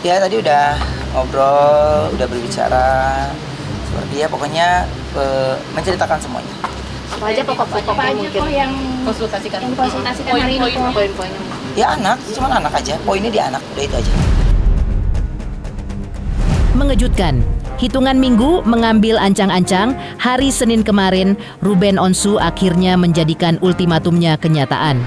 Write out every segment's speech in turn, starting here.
Ya tadi udah ngobrol, udah berbicara seperti ya pokoknya menceritakan semuanya. Apa aja pokok-pokoknya mungkin yang konsultasikan hari ini kok? poin-poinnya. Ya anak, cuma anak aja. Poinnya di anak, udah itu aja. Mengejutkan, hitungan minggu mengambil ancang-ancang, hari Senin kemarin Ruben Onsu akhirnya menjadikan ultimatumnya kenyataan.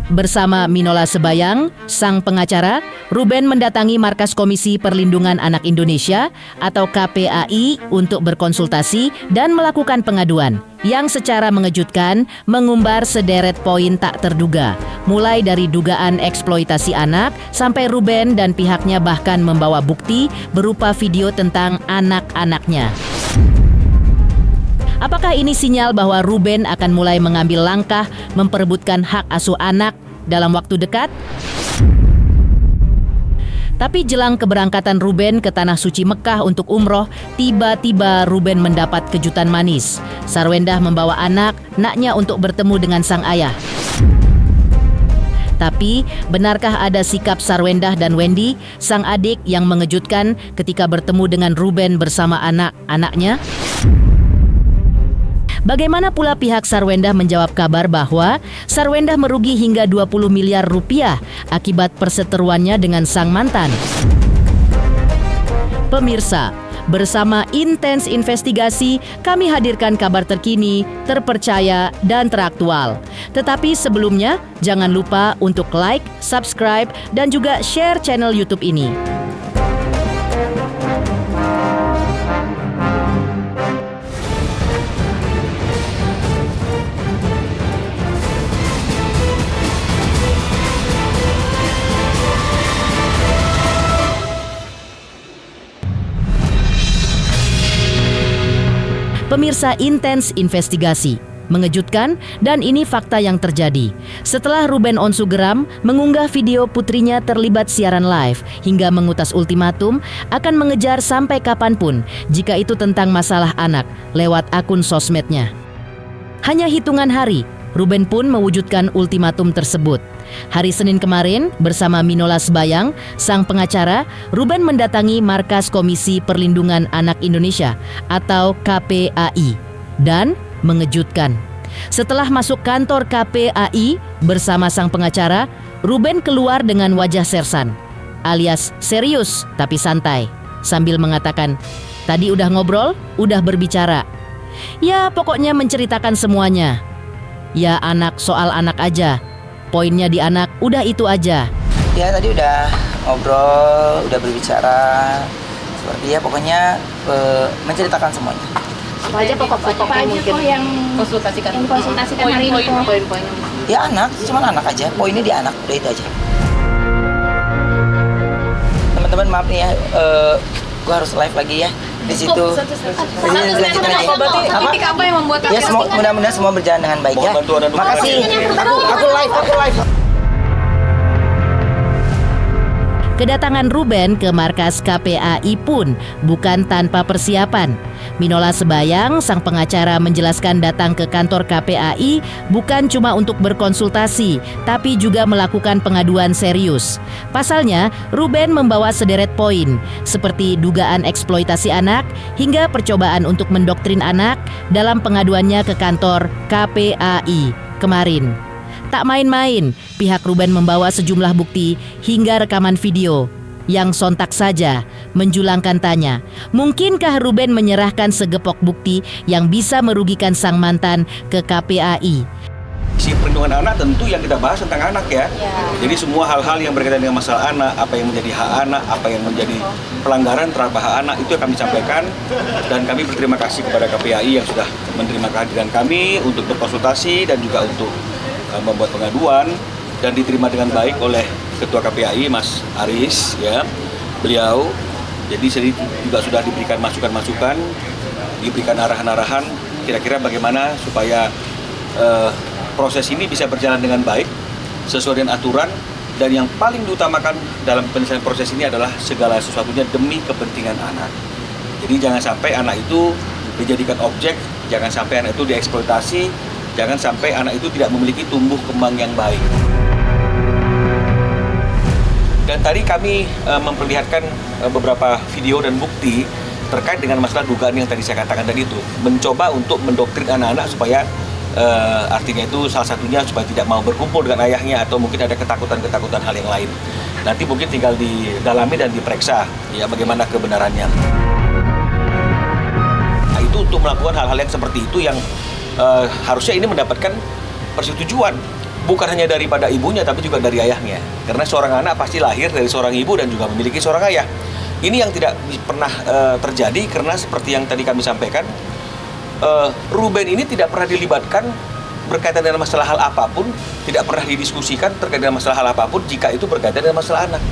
Bersama Minola Sebayang, sang pengacara, Ruben mendatangi Markas Komisi Perlindungan Anak Indonesia atau KPAI untuk berkonsultasi dan melakukan pengaduan yang secara mengejutkan mengumbar sederet poin tak terduga, mulai dari dugaan eksploitasi anak sampai Ruben dan pihaknya bahkan membawa bukti berupa video tentang anak-anaknya. Apakah ini sinyal bahwa Ruben akan mulai mengambil langkah memperebutkan hak asuh anak dalam waktu dekat? Tapi jelang keberangkatan Ruben ke Tanah Suci Mekah untuk umroh, tiba-tiba Ruben mendapat kejutan manis. Sarwendah membawa naknya untuk bertemu dengan sang ayah. Tapi, benarkah ada sikap Sarwendah dan Wendy, sang adik, yang mengejutkan ketika bertemu dengan Ruben bersama anak-anaknya? Bagaimana pula pihak Sarwendah menjawab kabar bahwa Sarwendah merugi hingga 20 miliar rupiah akibat perseteruannya dengan sang mantan? Pemirsa, bersama Intens Investigasi, kami hadirkan kabar terkini, terpercaya, dan teraktual. Tetapi sebelumnya, jangan lupa untuk like, subscribe, dan juga share channel YouTube ini. Pemirsa Intens Investigasi, mengejutkan dan ini fakta yang terjadi. Setelah Ruben Onsu geram mengunggah video putrinya terlibat siaran live hingga mengutas ultimatum akan mengejar sampai kapanpun jika itu tentang masalah anak lewat akun sosmednya. Hanya hitungan hari, Ruben pun mewujudkan ultimatum tersebut. Hari Senin kemarin, bersama Minola Sebayang, sang pengacara, Ruben mendatangi Markas Komisi Perlindungan Anak Indonesia atau KPAI dan mengejutkan. Setelah masuk kantor KPAI bersama sang pengacara, Ruben keluar dengan wajah sersan, alias serius tapi santai, sambil mengatakan, "Tadi udah ngobrol, udah berbicara. Ya pokoknya menceritakan semuanya. Ya anak soal anak aja. Poinnya di anak, udah itu aja." Ya tadi udah ngobrol, udah berbicara seperti ya pokoknya menceritakan semuanya. Apa aja pokok-pokoknya mungkin yang konsultasikan hari ini kok? poin-poinnya. Ya anak, cuma anak aja. Poinnya di anak, udah itu aja. Teman-teman maaf nih ya, gue harus live lagi ya di situ. Titik apa yang membuat Ya mudah-mudahan semua berjalan dengan baik ya. Makasih. Aku live. Kedatangan Ruben ke markas KPAI pun bukan tanpa persiapan. Minola Sebayang, sang pengacara, menjelaskan datang ke kantor KPAI bukan cuma untuk berkonsultasi, tapi juga melakukan pengaduan serius. Pasalnya, Ruben membawa sederet poin, seperti dugaan eksploitasi anak hingga percobaan untuk mendoktrin anak dalam pengaduannya ke kantor KPAI kemarin. Tak main-main, pihak Ruben membawa sejumlah bukti hingga rekaman video yang sontak saja menjulangkan tanya, mungkinkah Ruben menyerahkan segepok bukti yang bisa merugikan sang mantan ke KPAI? Si perlindungan anak tentu yang kita bahas tentang anak ya. Jadi semua hal-hal yang berkaitan dengan masalah anak, apa yang menjadi hak anak, apa yang menjadi pelanggaran terhadap hak anak, itu yang kami sampaikan. Dan kami berterima kasih kepada KPAI yang sudah menerima kehadiran kami untuk berkonsultasi dan juga untuk membuat pengaduan, dan diterima dengan baik oleh Ketua KPAI Mas Aris ya. Beliau jadi juga sudah diberikan masukan-masukan, diberikan arahan-arahan kira-kira bagaimana supaya proses ini bisa berjalan dengan baik sesuai dengan aturan, dan yang paling diutamakan dalam penyelesaian proses ini adalah segala sesuatunya demi kepentingan anak. Jadi jangan sampai anak itu dijadikan objek, jangan sampai anak itu dieksploitasi, jangan sampai anak itu tidak memiliki tumbuh kembang yang baik. Dan tadi kami memperlihatkan beberapa video dan bukti terkait dengan masalah dugaan yang tadi saya katakan tadi itu. Mencoba untuk mendoktrin anak-anak supaya artinya itu salah satunya supaya tidak mau berkumpul dengan ayahnya atau mungkin ada ketakutan-ketakutan hal yang lain. Nanti mungkin tinggal didalami dan diperiksa ya bagaimana kebenarannya. Nah, itu untuk melakukan hal-hal yang seperti itu yang harusnya ini mendapatkan persetujuan bukan hanya daripada ibunya tapi juga dari ayahnya. Karena seorang anak pasti lahir dari seorang ibu dan juga memiliki seorang ayah. Ini yang tidak pernah terjadi karena seperti yang tadi kami sampaikan, Ruben ini tidak pernah dilibatkan berkaitan dengan masalah hal apapun, tidak pernah didiskusikan terkait dengan masalah hal apapun jika itu berkaitan dengan masalah anak.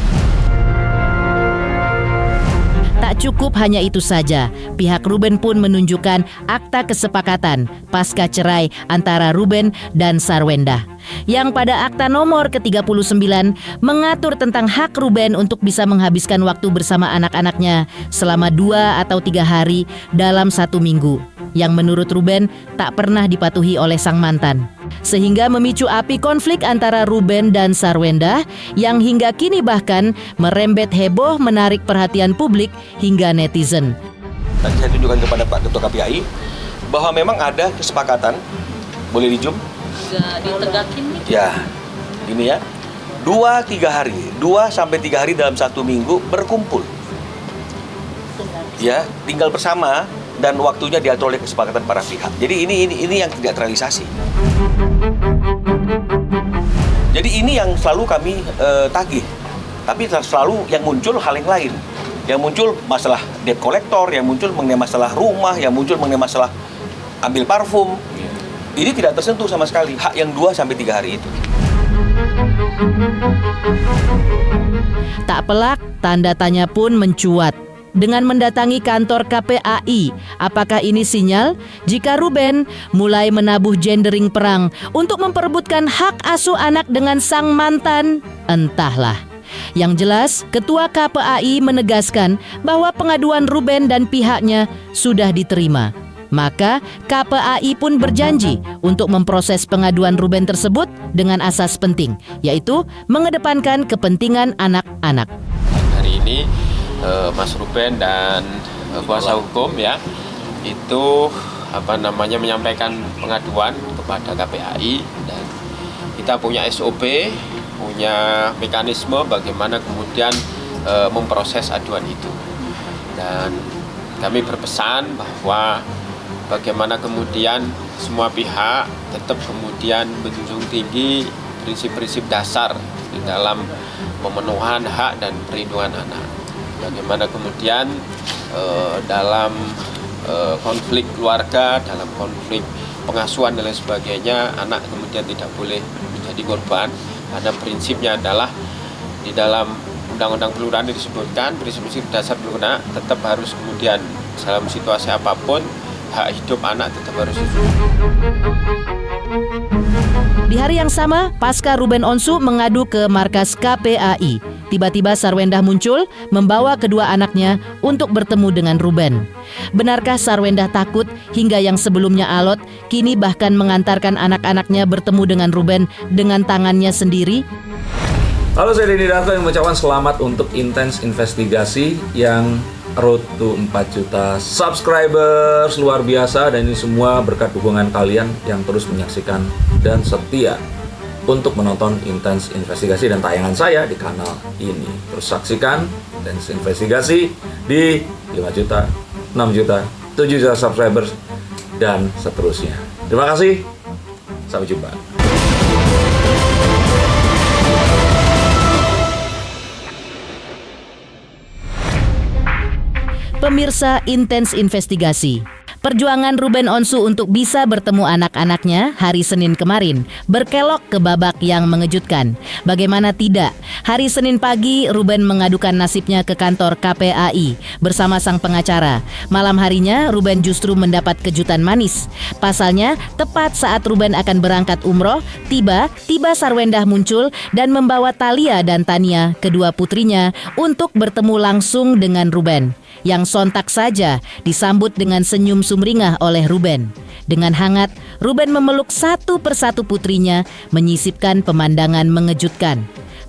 Tak cukup hanya itu saja, pihak Ruben pun menunjukkan akta kesepakatan pasca cerai antara Ruben dan Sarwendah, yang pada akta nomor ke-39 mengatur tentang hak Ruben untuk bisa menghabiskan waktu bersama anak-anaknya selama 2 atau 3 hari dalam 1 minggu, yang menurut Ruben tak pernah dipatuhi oleh sang mantan. Sehingga memicu api konflik antara Ruben dan Sarwendah yang hingga kini bahkan merembet heboh menarik perhatian publik hingga netizen. Tadi saya tunjukkan kepada Pak Ketua KPAI bahwa memang ada kesepakatan, boleh di zoom? Ditegakin nih. Ya, ini ya, 2-3 hari, 2-3 hari dalam 1 minggu berkumpul. Ya, tinggal bersama dan waktunya diatur oleh kesepakatan para pihak. Jadi ini yang tidak terrealisasi. Jadi ini yang selalu kami tagih. Tapi selalu yang muncul hal yang lain. Yang muncul masalah debt collector, yang muncul mengenai masalah rumah, yang muncul mengenai masalah ambil parfum. Ini tidak tersentuh sama sekali hak yang 2-3 hari itu. Tak pelak, tanda tanya pun mencuat. Dengan mendatangi kantor KPAI, apakah ini sinyal jika Ruben mulai menabuh gendering perang untuk memperebutkan hak asuh anak dengan sang mantan? Entahlah. Yang jelas, Ketua KPAI menegaskan bahwa pengaduan Ruben dan pihaknya sudah diterima. Maka KPAI pun berjanji untuk memproses pengaduan Ruben tersebut dengan asas penting, yaitu mengedepankan kepentingan anak-anak. Hari ini Mas Ruben dan kuasa hukum ya itu menyampaikan pengaduan kepada KPAI, dan kita punya SOP, punya mekanisme bagaimana kemudian memproses aduan itu. Dan kami berpesan bahwa bagaimana kemudian semua pihak tetap kemudian menjunjung tinggi prinsip-prinsip dasar di dalam pemenuhan hak dan perlindungan anak. Bagaimana kemudian dalam konflik keluarga, dalam konflik pengasuhan dan lain sebagainya, anak kemudian tidak boleh menjadi korban. Karena prinsipnya adalah di dalam Undang-Undang Pelurahan disebutkan prinsip-prinsip dasar pelindungan anak tetap harus kemudian dalam situasi apapun hak hidup anak tetap harus dijaga. Di hari yang sama, pasca Ruben Onsu mengadu ke markas KPAI, tiba-tiba Sarwendah muncul membawa kedua anaknya untuk bertemu dengan Ruben. Benarkah Sarwendah takut hingga yang sebelumnya alot, kini bahkan mengantarkan anak-anaknya bertemu dengan Ruben dengan tangannya sendiri? Halo, saya Denny Darto yang mengucapkan selamat untuk Intens Investigasi yang road to 4 juta subscribers, luar biasa, dan ini semua berkat dukungan kalian yang terus menyaksikan dan setia untuk menonton Intens Investigasi dan tayangan saya di kanal ini. Terus saksikan Intens Investigasi di 5 juta, 6 juta, 7 juta subscribers dan seterusnya. Terima kasih, sampai jumpa. Pemirsa Intens Investigasi, perjuangan Ruben Onsu untuk bisa bertemu anak-anaknya hari Senin kemarin berkelok ke babak yang mengejutkan. Bagaimana tidak, hari Senin pagi Ruben mengadukan nasibnya ke kantor KPAI bersama sang pengacara. Malam harinya Ruben justru mendapat kejutan manis. Pasalnya, tepat saat Ruben akan berangkat umroh, tiba Sarwendah muncul dan membawa Thalia dan Tania, kedua putrinya, untuk bertemu langsung dengan Ruben, yang sontak saja disambut dengan senyum sumringah oleh Ruben. Dengan hangat, Ruben memeluk satu persatu putrinya, menyisipkan pemandangan mengejutkan.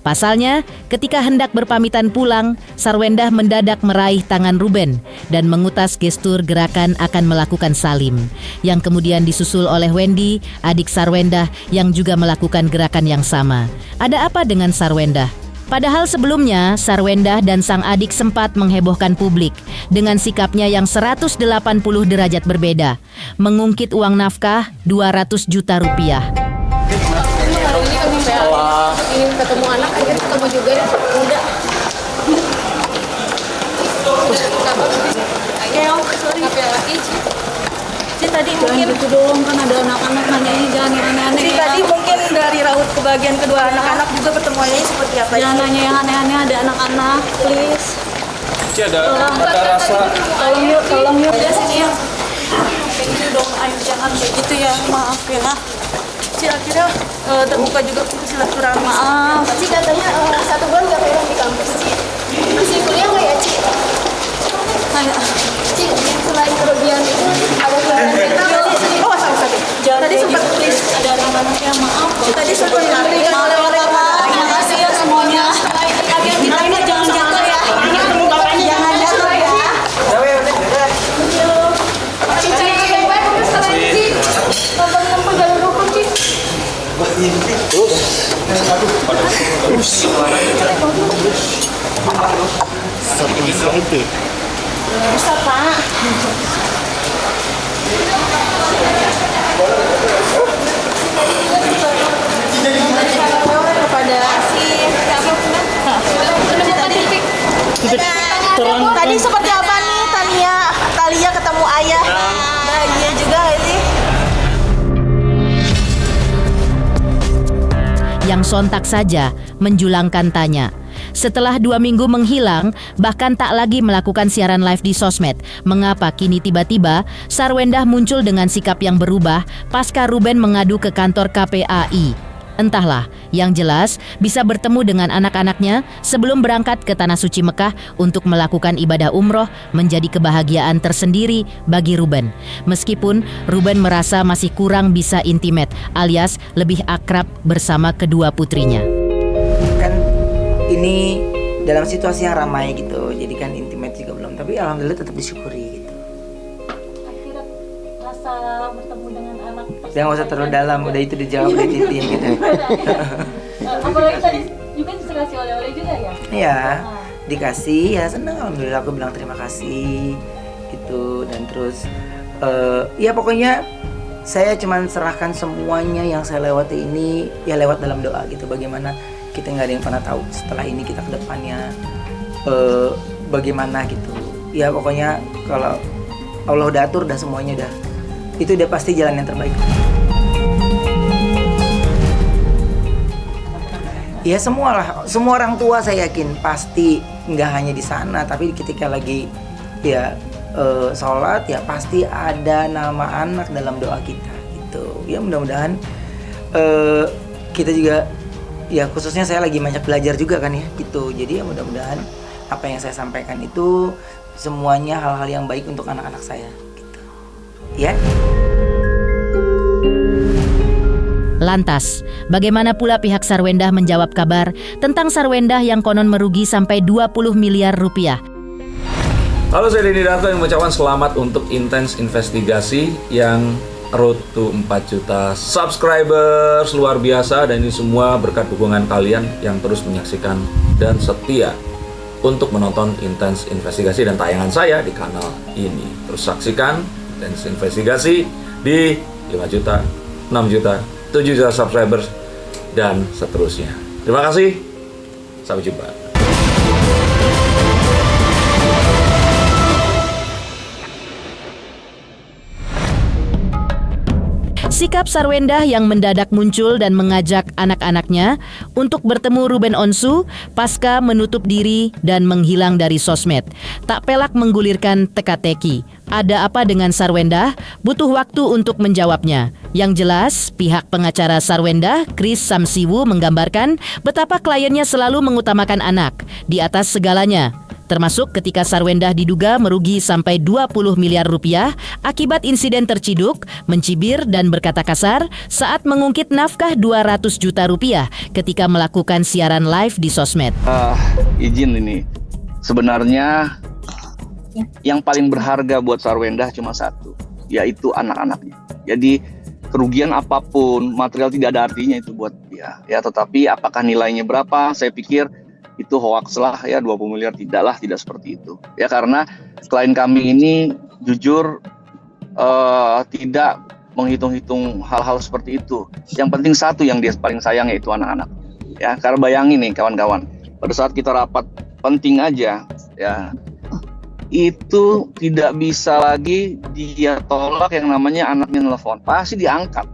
Pasalnya, ketika hendak berpamitan pulang, Sarwendah mendadak meraih tangan Ruben dan mengutas gestur gerakan akan melakukan salim, yang kemudian disusul oleh Wendy, adik Sarwendah yang juga melakukan gerakan yang sama. Ada apa dengan Sarwendah? Padahal sebelumnya, Sarwendah dan sang adik sempat menghebohkan publik dengan sikapnya yang 180 derajat berbeda, mengungkit uang nafkah 200 juta rupiah. Ingin ketemu anak, akhirnya ketemu juga deh, udah. Tadi mungkin gitu dong, kan ada anak-anak nanya ini jangan yang aneh-aneh ya. Tadi mungkin dari raut kebagian kedua anak-anak juga pertemuannya seperti apa Jangan nanya yang aneh-aneh, ada anak-anak, please. Ada rasa Tolong yuk. Udah sini ya. Thank you dong, Ayu, jangan kayak gitu ya, maaf ya. Ci, akhirnya terbuka juga untuk silaturahmi. Maaf. Ci katanya 1 bulan nggak pulang di kampus, Ci. Masih kuliah nggak ya, Ci? Ci, selain kerugian itu ada kerugian kita nggak sih, Ci? Oh, satu-satu. Tadi sempat please. Ada anak-anak yang maaf. Tadi sempat memberikan oleh-oleh kepada Terima kasih ya semuanya. Kalian kita ini jangan jatuh ya. Ini ketemu bapaknya. Jangan jatuh ya. Ci, baik-baik, terus kalian, Ci. Nonton jalur hukum, Ci. Bisa, Pak. Kepada si tadi seperti apa nih Talia ketemu ayah? Bahagia juga ini. Yang sontak saja menjulangkan tanya. Setelah 2 minggu menghilang, bahkan tak lagi melakukan siaran live di sosmed, mengapa kini tiba-tiba Sarwendah muncul dengan sikap yang berubah pasca Ruben mengadu ke kantor KPAI? Entahlah, yang jelas bisa bertemu dengan anak-anaknya sebelum berangkat ke Tanah Suci Mekah untuk melakukan ibadah umroh menjadi kebahagiaan tersendiri bagi Ruben. Meskipun Ruben merasa masih kurang bisa intimate alias lebih akrab bersama kedua putrinya. Kan ini dalam situasi yang ramai gitu, jadi kan intimate juga belum, tapi alhamdulillah tetap disyukuri gitu. Akhirnya rasa bertemu dengan anak. Jangan usah terlalu dalam, udah itu dijawab di titik gitu. Apalagi tadi juga dikasih oleh-oleh juga ya? Iya, dikasih ya seneng, alhamdulillah aku bilang terima kasih gitu. Dan terus ya pokoknya saya cuman serahkan semuanya yang saya lewati ini ya lewat dalam doa gitu. Bagaimana kita nggak ada yang pernah tahu setelah ini kita ke depannya bagaimana gitu. Ya pokoknya kalau Allah udah atur, udah semuanya udah, itu udah pasti jalan yang terbaik. Ya semua orang tua saya yakin pasti nggak hanya di sana, tapi ketika lagi ya sholat ya pasti ada nama anak dalam doa kita gitu. Ya mudah-mudahan kita juga ya khususnya saya lagi banyak belajar juga kan ya gitu. Jadi ya mudah-mudahan apa yang saya sampaikan itu semuanya hal-hal yang baik untuk anak-anak saya gitu. Ya. Lantas, bagaimana pula pihak Sarwendah menjawab kabar tentang Sarwendah yang konon merugi sampai 20 miliar rupiah? Halo, saya Denny Darto yang mengucapkan selamat untuk Intens Investigasi yang road to 4 juta subscribers, luar biasa. Dan ini semua berkat dukungan kalian yang terus menyaksikan dan setia untuk menonton Intens Investigasi dan tayangan saya di kanal ini. Terus saksikan Intens Investigasi di 5 juta, 6 juta, 7 juta subscribers dan seterusnya. Terima kasih, sampai jumpa. Sikap Sarwendah yang mendadak muncul dan mengajak anak-anaknya untuk bertemu Ruben Onsu pasca menutup diri dan menghilang dari sosmed tak pelak menggulirkan teka-teki. Ada apa dengan Sarwendah? Butuh waktu untuk menjawabnya. Yang jelas, pihak pengacara Sarwendah, Chris Samsiwu, menggambarkan betapa kliennya selalu mengutamakan anak di atas segalanya. termasuk ketika Sarwendah diduga merugi sampai 20 miliar rupiah akibat insiden terciduk, mencibir dan berkata kasar saat mengungkit nafkah 200 juta rupiah ketika melakukan siaran live di sosmed. Izin ini, sebenarnya yang paling berharga buat Sarwendah cuma satu, yaitu anak-anaknya. Jadi kerugian apapun, material tidak ada artinya itu buat dia. Ya, tetapi apakah nilainya berapa? Saya pikir itu hoax lah ya, 20 miliar tidak seperti itu. Ya, karena klien kami ini jujur tidak menghitung-hitung hal-hal seperti itu. Yang penting satu yang dia paling sayang yaitu anak-anak. Ya, karena bayangin nih kawan-kawan, pada saat kita rapat penting aja ya, itu tidak bisa lagi dia tolak yang namanya anaknya nelfon, pasti diangkat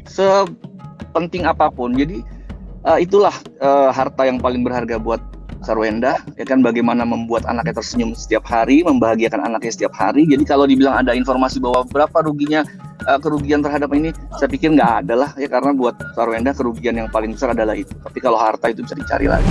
sepenting apapun. Jadi itulah harta yang paling berharga buat Sarwendah, ya kan, bagaimana membuat anaknya tersenyum setiap hari, membahagiakan anaknya setiap hari. Jadi kalau dibilang ada informasi bahwa berapa ruginya, kerugian terhadap ini, saya pikir nggak ada lah ya, karena buat Sarwendah kerugian yang paling besar adalah itu. Tapi kalau harta itu bisa dicari lagi.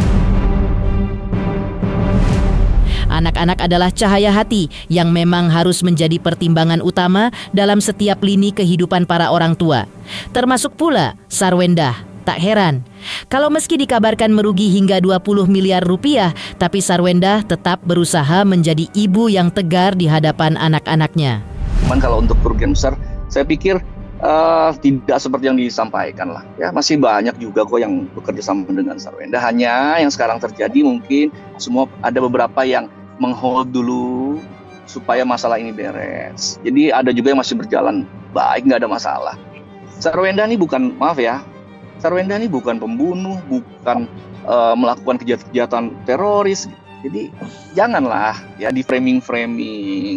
Anak-anak adalah cahaya hati yang memang harus menjadi pertimbangan utama dalam setiap lini kehidupan para orang tua. Termasuk pula Sarwendah. Tak heran, kalau meski dikabarkan merugi hingga 20 miliar rupiah, tapi Sarwendah tetap berusaha menjadi ibu yang tegar di hadapan anak-anaknya. Cuman kalau untuk kerugian besar, saya pikir tidak seperti yang disampaikan lah. Ya, masih banyak juga kok yang bekerja sama dengan Sarwendah. Hanya yang sekarang terjadi mungkin semua ada beberapa yang menghold dulu supaya masalah ini beres. Jadi ada juga yang masih berjalan baik, nggak ada masalah. Sarwendah ini bukan, maaf ya, Sarwendah ini bukan pembunuh, bukan melakukan kejahatan teroris. Jadi janganlah ya di framing.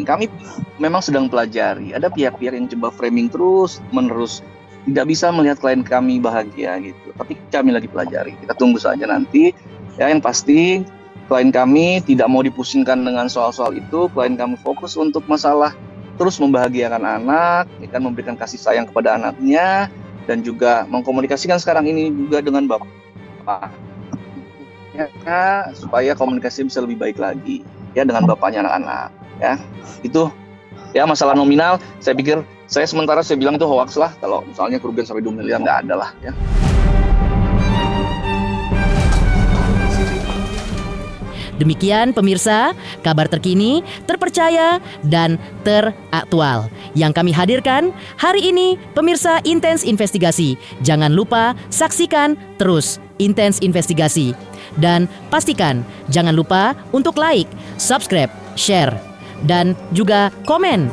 Kami memang sedang pelajari. Ada pihak-pihak yang coba framing terus menerus, tidak bisa melihat klien kami bahagia gitu. Tapi kami lagi pelajari. Kita tunggu saja nanti. Ya, yang pasti klien kami tidak mau dipusingkan dengan soal-soal itu. Klien kami fokus untuk masalah terus membahagiakan anak, ya kan, memberikan kasih sayang kepada anaknya, dan juga mengkomunikasikan sekarang ini juga dengan bapak, ya, supaya komunikasi bisa lebih baik lagi ya dengan bapaknya anak-anak. Ya, itu ya masalah nominal. Saya pikir saya bilang itu hoax lah. Kalau misalnya kerugian sampai 2 miliar nggak ada lah ya. Demikian pemirsa, kabar terkini, terpercaya, dan teraktual yang kami hadirkan hari ini. Pemirsa Intens Investigasi, jangan lupa saksikan terus Intens Investigasi. Dan pastikan jangan lupa untuk like, subscribe, share, dan juga komen